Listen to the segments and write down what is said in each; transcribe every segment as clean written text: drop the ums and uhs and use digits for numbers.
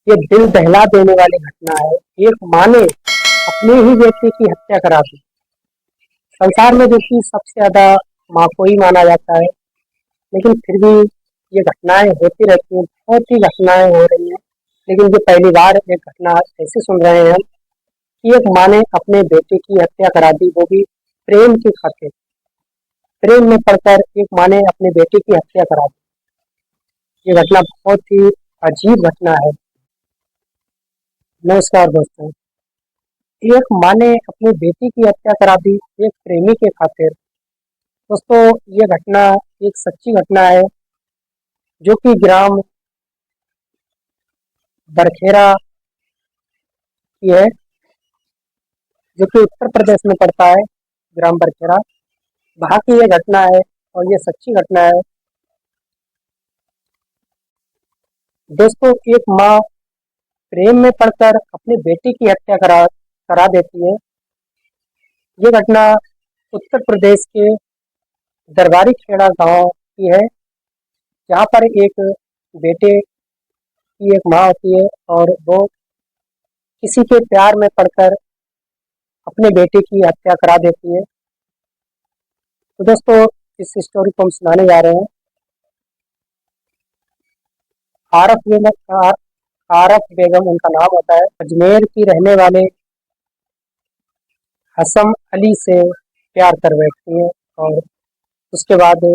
ये दिल दहला देने वाली घटना है। एक माँ ने अपने ही बेटे की हत्या करा दी। संसार में जो कि सबसे ज्यादा माँ को ही माना जाता है, लेकिन फिर भी ये घटनाएं होती रहती हैं, बहुत ही घटनाएं हो रही हैं। लेकिन ये पहली बार एक घटना ऐसी सुन रहे हैं हम कि एक माँ ने अपने बेटे की हत्या करा दी, वो भी प्रेम की खातिर। प्रेम में पड़कर एक माँ ने अपने बेटे की हत्या करा दी। ये घटना बहुत ही अजीब घटना है। नमस्कार दोस्तों। एक माँ ने अपनी बेटी की हत्या करा दी एक प्रेमी के खातिर। दोस्तों, ये घटना एक सच्ची घटना है जो कि ग्राम बरखेरा की है, जो कि उत्तर प्रदेश में पड़ता है। ग्राम बरखेरा, वहाँ की ये घटना है और ये सच्ची घटना है। दोस्तों, एक माँ प्रेम में पड़कर अपने बेटे की हत्या करा करा देती है। ये घटना उत्तर प्रदेश के दरबारी खेड़ा गांव की है, जहाँ पर एक बेटे की एक माँ होती है और वो किसी के प्यार में पड़कर अपने बेटे की हत्या करा देती है। तो दोस्तों, इस स्टोरी को हम सुनाने जा रहे हैं। आरफ बेगम, आरफ बेगम उनका नाम होता है। अजमेर की रहने वाले हसम अली से प्यार कर बैठती है और उसके बाद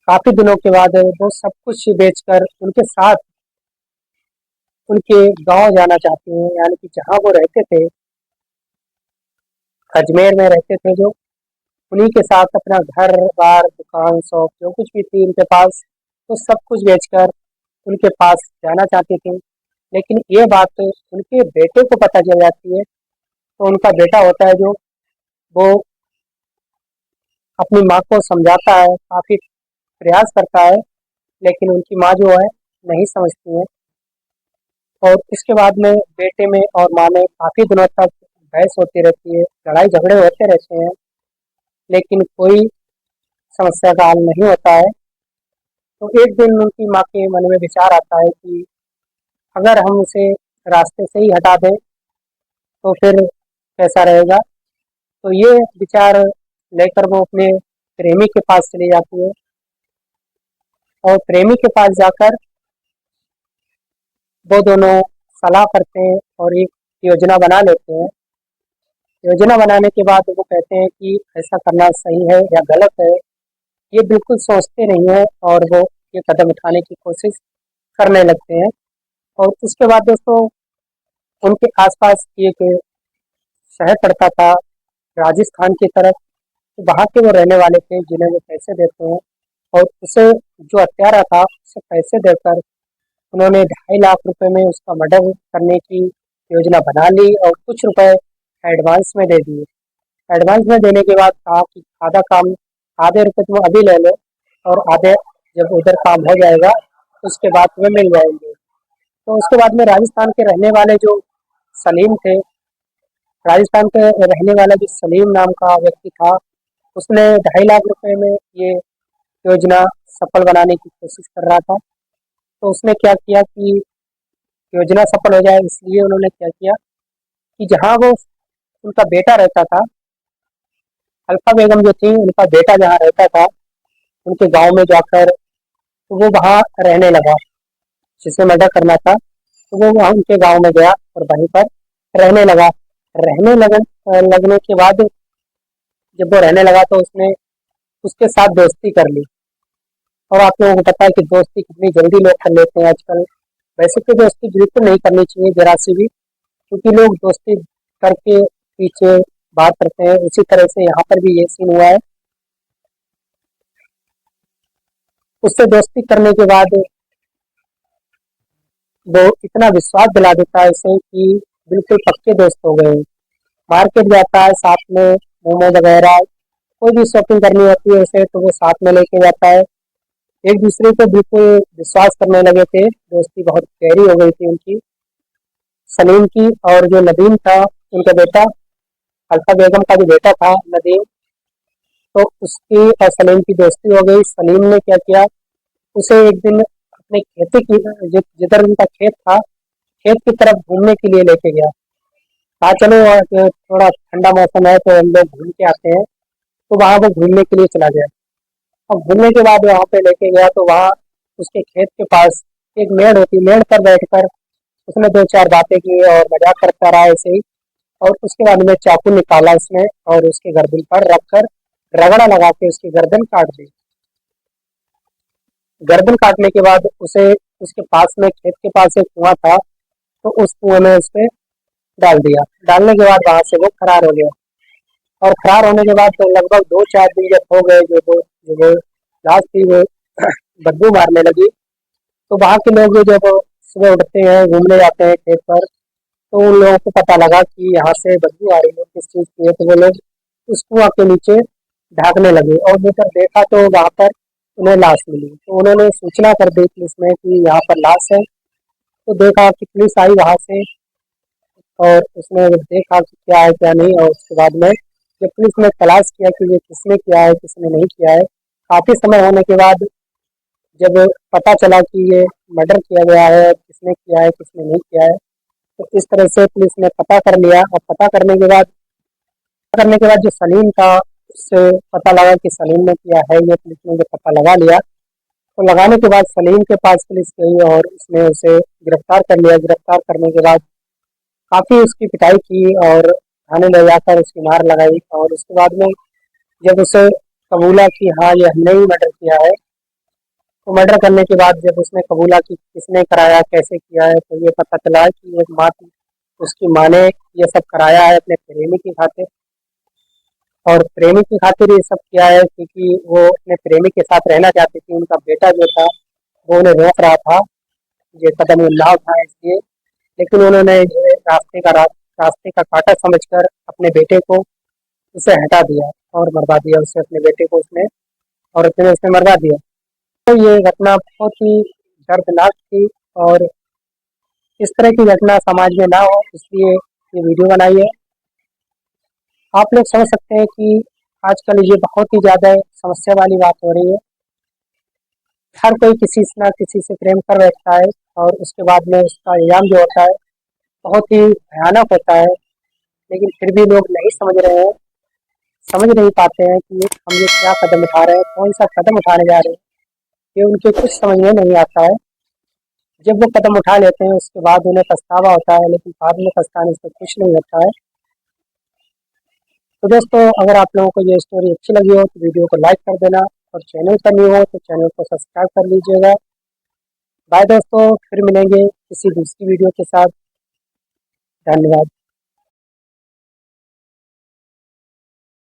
काफी दिनों के बाद वो सब कुछ बेचकर उनके साथ उनके गांव जाना चाहती हैं, यानी कि जहाँ वो रहते थे, अजमेर में रहते थे जो, उन्हीं के साथ अपना घर बार दुकान शॉप जो कुछ भी थी उनके पास, तो सब कुछ बेचकर उनके पास जाना चाहती थी। लेकिन ये बात उनके बेटे को पता चल जाती है। तो उनका बेटा होता है जो, वो अपनी माँ को समझाता है, काफी प्रयास करता है, लेकिन उनकी माँ जो है नहीं समझती है। और इसके बाद में बेटे में और माँ में काफी दिनों तक बहस होती रहती है, लड़ाई झगड़े होते रहते हैं, लेकिन कोई समस्या का हल नहीं होता है। तो एक दिन उनकी माँ के मन में विचार आता है कि अगर हम उसे रास्ते से ही हटा दें तो फिर कैसा रहेगा। तो ये विचार लेकर वो अपने प्रेमी के पास चली जाती है और प्रेमी के पास जाकर वो दोनों सलाह करते हैं और एक योजना बना लेते हैं। योजना बनाने के बाद वो कहते हैं कि ऐसा करना सही है या गलत है, ये बिल्कुल सोचते नहीं है और वो ये कदम उठाने की कोशिश करने लगते हैं। और उसके बाद दोस्तों, उनके आसपास एक शहर पड़ता था राजस्थान की तरफ। तो वहाँ के वो रहने वाले थे जिन्हें वो पैसे देते हैं और उसे, जो हत्यारा था, उसे पैसे देकर उन्होंने 2.5 लाख रुपए में उसका मर्डर करने की योजना बना ली और कुछ रुपए एडवांस में दे दिए। एडवांस में देने के बाद कहा कि आधा काम, आधे रुपए तुम अभी ले लो और आधे जब उधर काम हो जाएगा उसके बाद तुम्हें मिल जाएंगे। तो उसके बाद में राजस्थान के रहने वाले जो सलीम थे, राजस्थान के रहने वाला जो सलीम नाम का व्यक्ति था, उसने 2.5 लाख रुपए में ये योजना सफल बनाने की कोशिश कर रहा था। तो उसने क्या किया कि योजना सफल हो जाए इसलिए उन्होंने क्या किया कि जहाँ वो, उनका बेटा रहता था, अल्फा बेगम जो थी, उनका बेटा जहाँ रहता था उनके गांव में जाकर, तो वो वहाँ रहने लगा। जिसे मर्डर करना था तो वो वहाँ उनके गांव में गया और वहीं पर रहने लगा। लगने के बाद जब वो रहने लगा तो उसने उसके साथ दोस्ती कर ली। और आप लोगों को पता है कि दोस्ती कितनी जल्दी लोग कर लेते हैं आजकल। वैसे तो दोस्ती बिल्कुल नहीं करनी चाहिए जरा सी भी, क्योंकि लोग दोस्ती करके पीछे बात करते हैं। उसी तरह से यहाँ पर भी ये सीन हुआ है। उससे दोस्ती करने के बाद वो इतना विश्वास दिला देता है उसे कि बिल्कुल पक्के दोस्त हो गए। मार्केट जाता है साथ में, मोमो वगैरह कोई भी शॉपिंग करनी होती है उसे तो वो साथ में लेके जाता है। एक दूसरे को बिल्कुल विश्वास करने लगे थे, दोस्ती बहुत गहरी हो गई थी उनकी, सलीम की। और जो नदीम था, उनका बेटा, अल्फा बेगम का जो बेटा था नदीम, तो उसकी और सलीम की दोस्ती हो गई। सलीम ने क्या किया, उसे एक दिन अपने खेती की जिधर उनका खेत था, खेत की तरफ घूमने के लिए लेके गया। कहा चलो थोड़ा ठंडा मौसम है तो हम लोग घूम के आते हैं। तो वहाँ वो घूमने के लिए चला गया। और घूमने के बाद वहाँ पे लेके गया तो वहाँ उसके खेत के पास एक मेड़ होती, मेड़ पर बैठकर उसने दो चार बातें की और मजाक करता रहा ऐसे ही। और उसके बाद में चाकू निकाला उसने और उसके गर्दन पर रखकर रगड़ा लगा के उसकी गर्दन काट दी। गर्दन काटने के बाद उसे उसके पास में खेत के पास एक कुआं था, तो उस कुएं में उसने डाल दिया। डालने के बाद वहां से वो फरार हो गया। और फरार होने के बाद तो लगभग 2-4 दिन जब हो गए, जो वो लाश थी वो बदबू मारने लगी। तो वहाँ के लोग जब सुबह उठते हैं, घूमने जाते हैं खेत पर, तो उन लोगों को पता लगा कि यहाँ से बदबू आ रही है, किस चीज़ की है। तो वो लोग उस कुआं के नीचे ढांकने लगे और लेकर देखा तो वहाँ पर उन्हें लाश मिली। तो उन्होंने सूचना कर दी पुलिस में कि यहाँ पर लाश है। तो देखा कि पुलिस आई वहाँ से और उसने देखा कि क्या है क्या नहीं। और उसके बाद में जब पुलिस ने तलाश किया कि ये किसने किया है किसने नहीं किया है, काफी समय होने के बाद जब पता चला कि ये मर्डर किया गया है, किसने किया है किसने नहीं किया है, तो इस तरह से पुलिस ने पता कर लिया। और पता करने के बाद जो सलीम था उससे पता लगा कि सलीम ने किया है ये, पुलिस ने जो पता लगा लिया। तो लगाने के बाद सलीम के पास पुलिस गई और उसने उसे गिरफ्तार कर लिया। गिरफ्तार करने के बाद काफी उसकी पिटाई की और थाने ले जाकर उसकी मार लगाई। और उसके बाद में जब उसे कबूला कि हाँ ये हमने ही मर्डर किया है, तो मर्डर करने के बाद जब उसने कबूला कि किसने कराया कैसे किया है, तो ये पता चला कि एक माँ थी, उसकी माँ ने ये सब कराया है अपने प्रेमी की खातिर। और प्रेमी की खातिर ये सब किया है क्योंकि वो अपने प्रेमी के साथ रहना चाहती थी। उनका बेटा जो था वो उन्हें रोक रहा था, ये कदम वो ना उठाए इसलिए। लेकिन उन्होंने ये रास्ते का कांटा समझकर अपने बेटे को उसे हटा दिया और मरवा दिया उसे, अपने बेटे को उसने औरत ने उसने मरवा दिया। तो ये घटना बहुत ही दर्दनाक थी और इस तरह की घटना समाज में ना हो इसलिए ये वीडियो बनाई है। आप लोग समझ सकते हैं कि आजकल ये बहुत ही ज़्यादा समस्या वाली बात हो रही है। हर कोई किसी से ना किसी से प्रेम कर बैठता है और उसके बाद में उसका इल्ज़ाम जो होता है बहुत ही भयानक होता है। लेकिन फिर भी लोग नहीं समझ रहे हैं, समझ नहीं पाते हैं कि हम ये क्या कदम उठा रहे हैं, कौन सा कदम उठाने जा रहे हैं। ये उनके कुछ समझ में नहीं आता है। जब वो कदम उठा लेते हैं उसके बाद उन्हें पछतावा होता है, लेकिन बाद में पछताने से कुछ नहीं होता है। तो दोस्तों, अगर आप लोगों को ये स्टोरी अच्छी लगी हो तो वीडियो को लाइक कर देना और चैनल पर न्यू हो तो चैनल को सब्सक्राइब कर लीजिएगा। बाय दोस्तों, फिर मिलेंगे किसी दूसरी वीडियो के साथ। धन्यवाद।